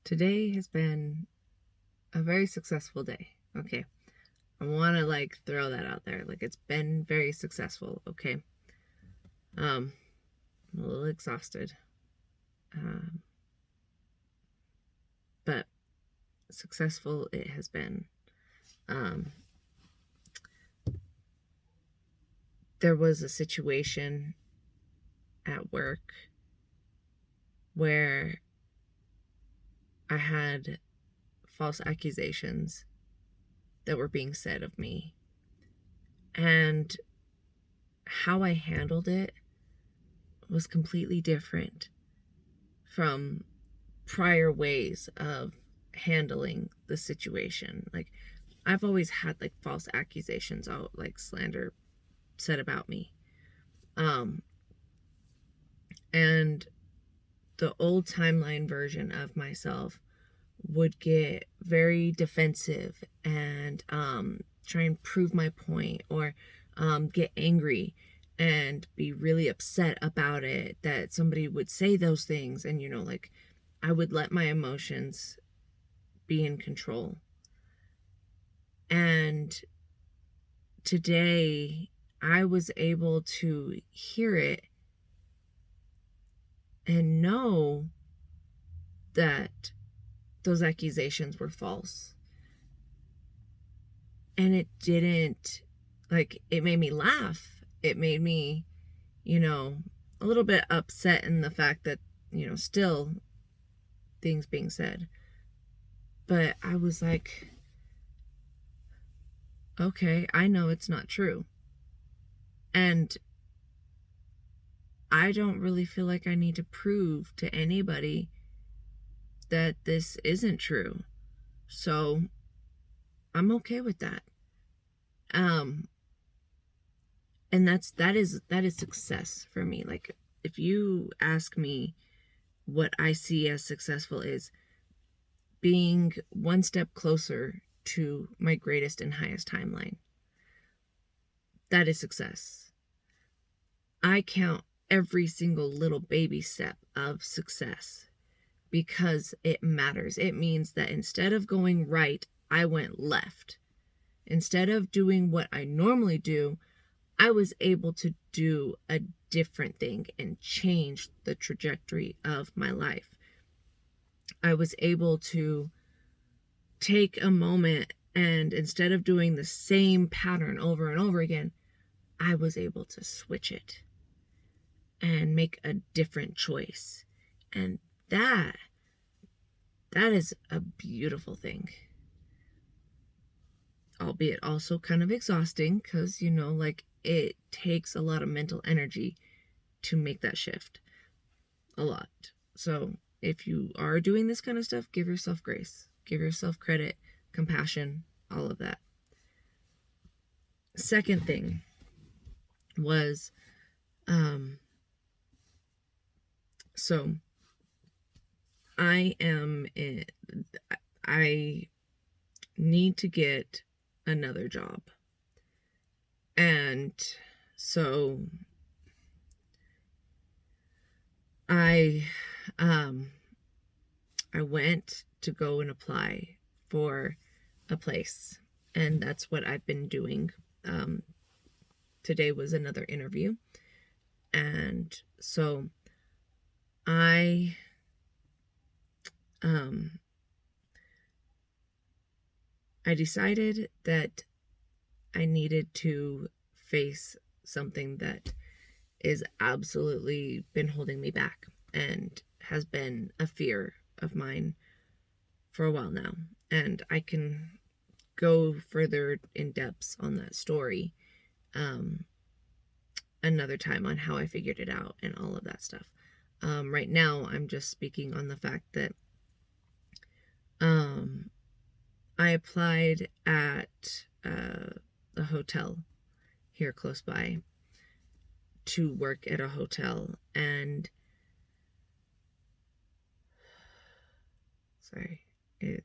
Today has been a very successful day. Okay. I want to throw that out there. It's been very successful. Okay. I'm a little exhausted. Um, but successful it has been. Um, there was a situation at work where I had false accusations that were being said of me. And how I handled it was completely different from prior ways of handling the situation. I've always had false accusations out, slander said about me. And the old timeline version of myself would get very defensive and try and prove my point, or get angry and be really upset about it that somebody would say those things. And I would let my emotions be in control. And today I was able to hear it and know that those accusations were false. And it didn't, it made me laugh. It made me, a little bit upset in the fact that, still things being said. But I was like, okay, I know it's not true. And I don't really feel like I need to prove to anybody that this isn't true. So I'm okay with that. And that is success for me. If you ask me what I see as successful, is being one step closer to my greatest and highest timeline. That is success. I count every single little baby step of success because it matters. It means that instead of going right, I went left. Instead of doing what I normally do, I was able to do a different thing and change the trajectory of my life. I was able to take a moment, and instead of doing the same pattern over and over again, I was able to switch it and make a different choice. And that is a beautiful thing. Albeit also kind of exhausting, because it takes a lot of mental energy to make that shift. A lot. So if you are doing this kind of stuff, give yourself grace, give yourself credit, compassion, all of that. Second thing was, so I need to get another job. And so I went to go and apply for a place, and that's what I've been doing. Today was another interview, and so I decided that I needed to face something that is absolutely been holding me back and has been a fear of mine for a while now. And I can go further in depth on that story another time, on how I figured it out and all of that stuff. Right now, I'm just speaking on the fact that I applied at a hotel here close by to work at a hotel, and sorry, I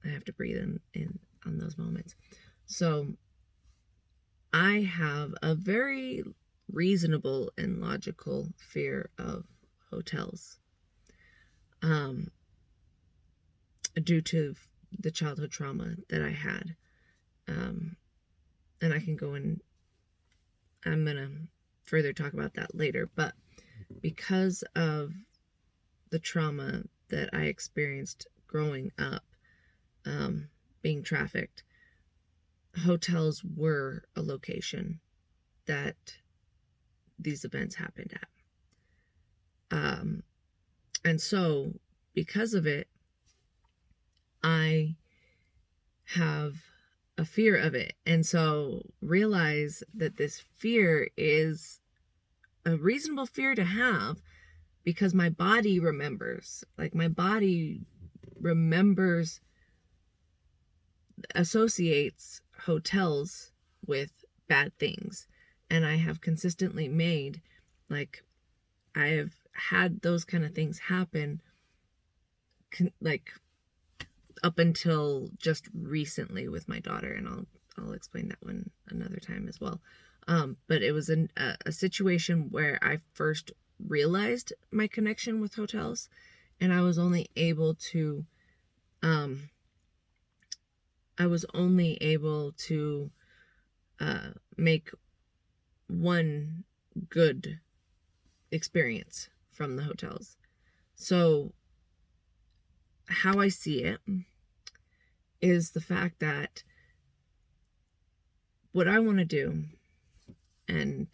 have to breathe in on those moments. So I have a very reasonable and logical fear of hotels. due to the childhood trauma that I had. And I can go in, I'm going to further talk about that later, but because of the trauma that I experienced growing up, being trafficked, hotels were a location that these events happened at. And so because of it, I have a fear of it. And so realize that this fear is a reasonable fear to have, because my body remembers. Like, my body remembers, associates hotels with bad things. And I have consistently made, like, I have had those kind of things happen, like, up until just recently with my daughter, and I'll explain that one another time as well. But it was a situation where I first realized my connection with hotels, and I was only able to make one good experience from the hotels. So how I see it is the fact that what I want to do, and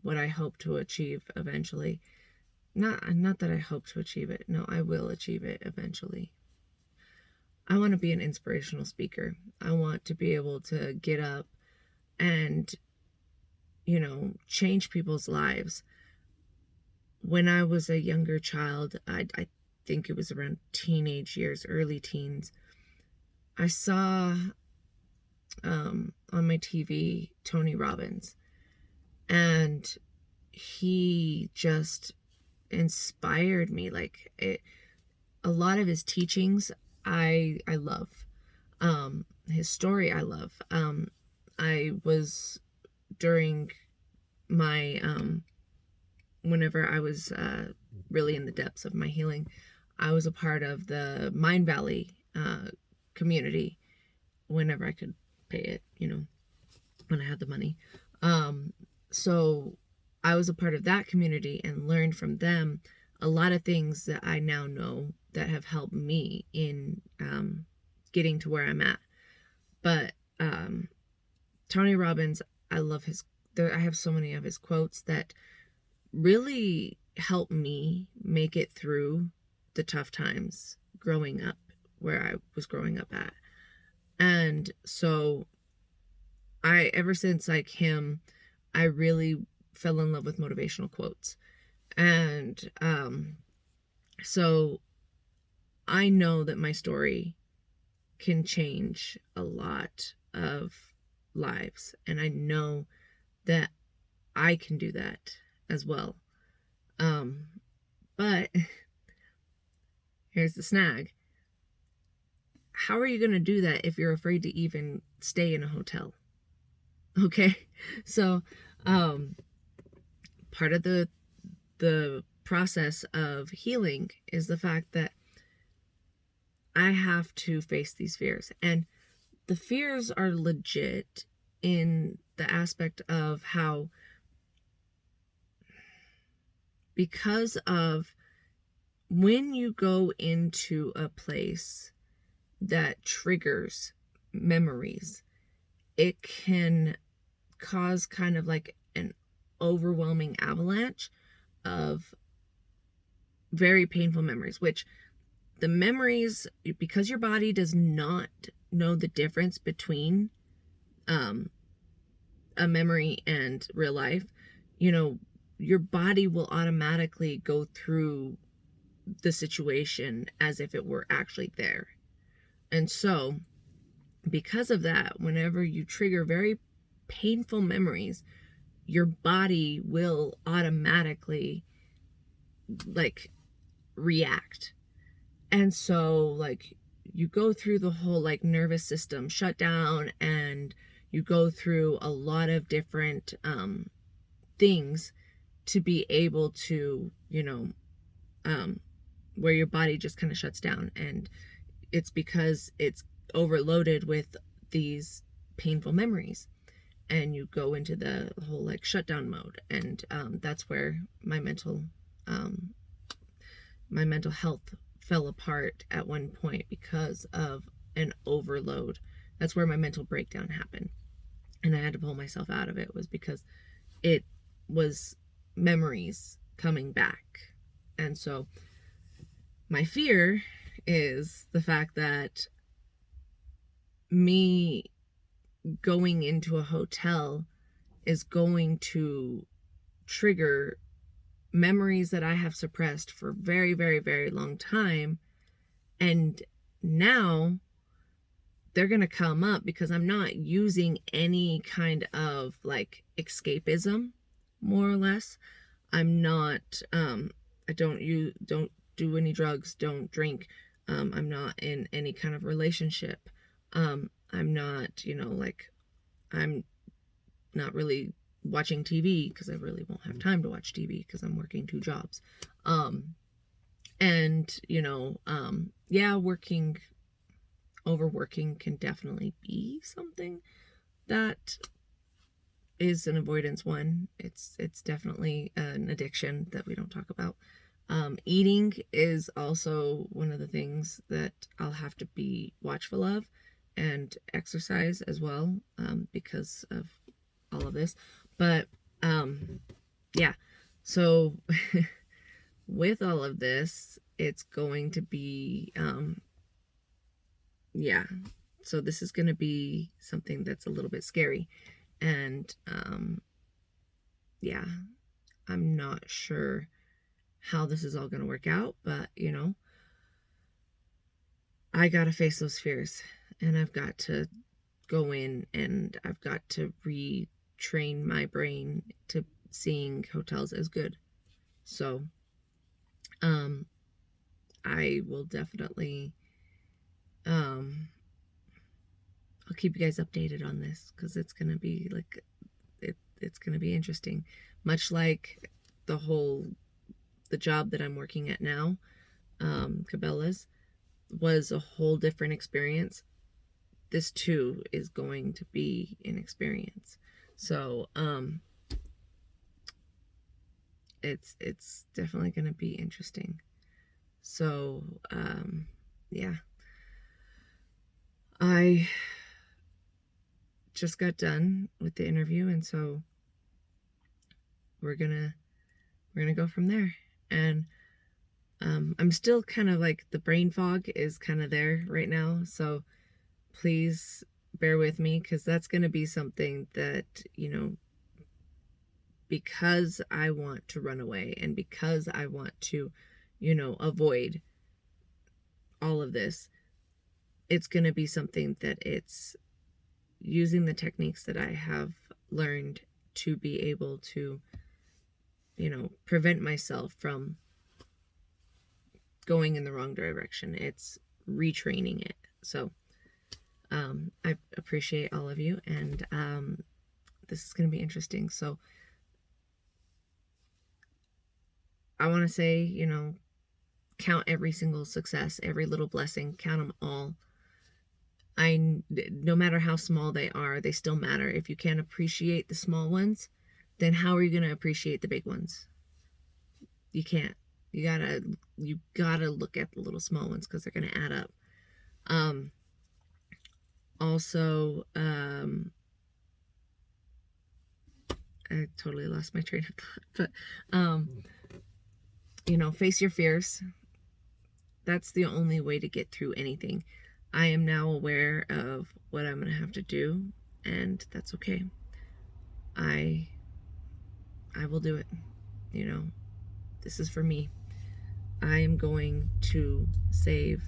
what I hope to achieve eventually, not that I hope to achieve it, no, I will achieve it eventually. I want to be an inspirational speaker. I want to be able to get up and, change people's lives. When I was a younger child, I think it was around teenage years, early teens, I saw on my TV Tony Robbins, and he just inspired me. Like, a lot of his teachings I love. His story I love. I was, during my whenever I was really in the depths of my healing, I was a part of the Mind Valley community whenever I could pay it, when I had the money. So I was a part of that community and learned from them a lot of things that I now know that have helped me in getting to where I'm at. But Tony Robbins, I love I have so many of his quotes that really helped me make it through the tough times growing up where I was growing up at. And so ever since like him, I really fell in love with motivational quotes. And so I know that my story can change a lot of lives, and I know that I can do that as well. But here's the snag. How are you going to do that if you're afraid to even stay in a hotel? Okay. So, part of the process of healing is the fact that I have to face these fears, and the fears are legit in the aspect of how, because of when you go into a place that triggers memories, it can cause kind of like an overwhelming avalanche of very painful memories, which the memories, because your body does not know the difference between a memory and real life, your body will automatically go through the situation as if it were actually there. And so, because of that, whenever you trigger very painful memories, your body will automatically like react. And so like you go through the whole like nervous system shutdown, and you go through a lot of different things to be able to, where your body just kind of shuts down, and it's because it's overloaded with these painful memories, and you go into the whole like shutdown mode, and that's where um, my mental health fell apart at one point because of an overload. That's where my mental breakdown happened, and I had to pull myself out of it, was because it was memories coming back. And so my fear is the fact that me going into a hotel is going to trigger memories that I have suppressed for a very, very, very long time. And now they're going to come up because I'm not using any kind of like escapism, more or less. I'm not, I don't do any drugs, don't drink. I'm not in any kind of relationship. I'm not, like, I'm not really watching TV because I really won't have time to watch TV because I'm working 2 jobs. And, yeah, overworking can definitely be something that is an avoidance one. It's definitely an addiction that we don't talk about. Eating is also one of the things that I'll have to be watchful of, and exercise as well, because of all of this. But yeah, so with all of this, it's going to be yeah, so this is going to be something that's a little bit scary. And yeah, I'm not sure how this is all going to work out, but I got to face those fears, and I've got to go in, and I've got to retrain my brain to seeing hotels as good. So I will definitely I'll keep you guys updated on this, because it's going to be like it's going to be interesting, much like the job that I'm working at now. Cabela's was a whole different experience. This too is going to be an experience. So it's definitely going to be interesting. So yeah, I just got done with the interview, and so we're gonna go from there. And I'm still kind of like, the brain fog is kind of there right now, so please bear with me, because that's going to be something that, because I want to run away, and because I want to, avoid all of this, it's going to be something that it's using the techniques that I have learned to be able to, prevent myself from going in the wrong direction. It's retraining it. So I appreciate all of you, and this is going to be interesting. So I want to say, count every single success, every little blessing, count them all. No matter how small they are, they still matter. If you can't appreciate the small ones, then how are you going to appreciate the big ones? You can't. You gotta look at the little small ones, because they're going to add up. Also, I totally lost my train of thought, but face your fears. That's the only way to get through anything. I am now aware of what I'm going to have to do, and that's okay. I will do it. This is for me. I am going to save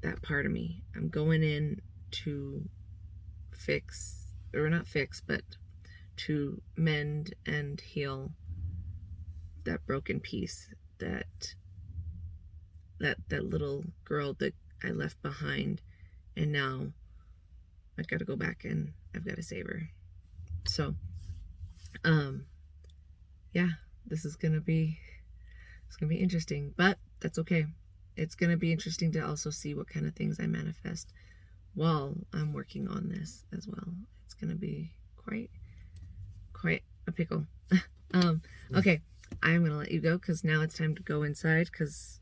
that part of me. I'm going in to fix, or not fix, but to mend and heal that broken piece, that little girl that I left behind, and now I got to go back and I've got to save her. So yeah, this is gonna be interesting, but that's okay. it's going to be interesting to also see what kind of things I manifest while I'm working on this as well. It's going to be quite a pickle. Okay, I'm going to let you go because now it's time to go inside because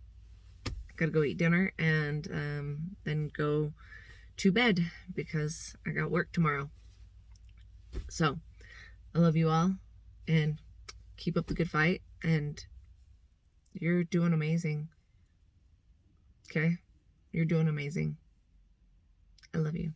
I got to go eat dinner and then go to bed because I got work tomorrow. So, I love you all and keep up the good fight, and you're doing amazing. Okay? You're doing amazing. I love you.